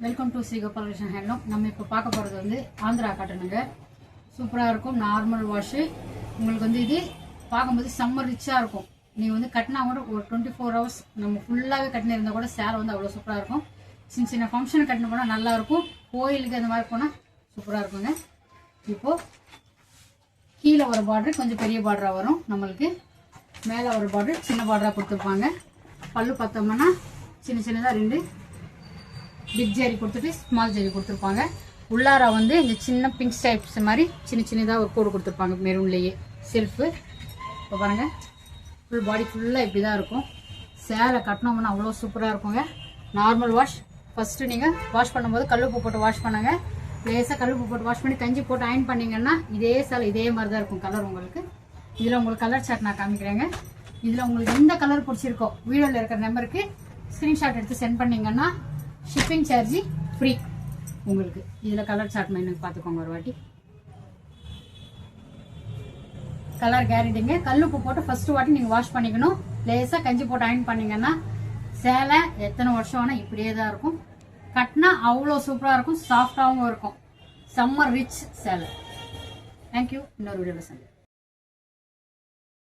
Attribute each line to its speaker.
Speaker 1: Welcome to Sri Gopalakrishnan handloom. நம்ம இப்போ பார்க்க போகிறது வந்து ஆந்திரா காட்டனுங்க. சூப்பராக இருக்கும். Normal wash. உங்களுக்கு வந்து இது பார்க்கும்போது செம்ம ரிச்சாக இருக்கும். நீங்கள் வந்து கட்டினா கூட ஒரு 24 hours நம்ம ஃபுல்லாகவே கட்டினு இருந்தால் கூட சேலை வந்து அவ்வளோ சூப்பராக இருக்கும். சின்ன சின்ன ஃபங்க்ஷனுக்கு கட்டின போனால் நல்லாயிருக்கும். கோயிலுக்கு அந்த மாதிரி போனால் சூப்பராக இருக்குங்க. இப்போது கீழே ஒரு பார்டர் கொஞ்சம் பெரிய பார்டராக வரும். நம்மளுக்கு மேலே ஒரு பார்டர் சின்ன பார்டராக கொடுத்துருப்பாங்க. பல்லு பார்த்தோம்னா சின்ன சின்னதாக 2 பிக் ஜெரி கொடுத்துட்டு ஸ்மால் ஜெரி கொடுத்துருப்பாங்க. உள்ளாரா வந்து இந்த சின்ன பிங்க் ஸ்டைப்ஸ் மாதிரி சின்ன சின்னதாக ஒரு கோடு கொடுத்துருப்பாங்க மெரூன்லேயே செல்ஃபு. இப்போ பாருங்கள், ஃபுல் பாடி ஃபுல்லாக இப்படி தான் இருக்கும். சேலை கட்டினோம்னா அவ்வளோ சூப்பராக இருக்குங்க. Normal wash. ஃபஸ்ட்டு நீங்கள் வாஷ் பண்ணும்போது கல்லுப்பு போட்டு வாஷ் பண்ணுங்க. லேசாக கல்லுப்பு போட்டு வாஷ் பண்ணி கஞ்சி போட்டு அயன் பண்ணிங்கன்னா இதே சேலை இதே மாதிரி தான் இருக்கும் கலர் உங்களுக்கு. இதில் உங்களுக்கு கலர் சார்ட் நான் காமிக்கிறேங்க. இதில் உங்களுக்கு எந்த கலர் பிடிச்சிருக்கோ வீடியோவில் இருக்கிற நம்பருக்கு ஸ்க்ரீன்ஷாட் எடுத்து சென்ட் பண்ணிங்கன்னா ஷிப்பிங் சார்ஜி ஃப்ரீ உங்களுக்கு. இதில் கலர் சார்ட் மெனு பார்த்துக்கோங்க ஒரு வாட்டி. கலர் கேரண்டிங்க. கல்லுப்பு போட்டு ஃபர்ஸ்ட் வாட்டி நீங்கள் வாஷ் பண்ணிக்கணும். லேசாக கஞ்சி போட்டு அயன் பண்ணிங்கன்னா சேலை எத்தனை வருஷம் ஆனால் இப்படியே தான் இருக்கும். கட்டினா அவ்வளோ சூப்பராக இருக்கும். சாஃப்டாகவும் இருக்கும். செம்ம ரிச் சேலை. தேங்க்யூ. இன்னொரு வீடியோவில் சந்தி.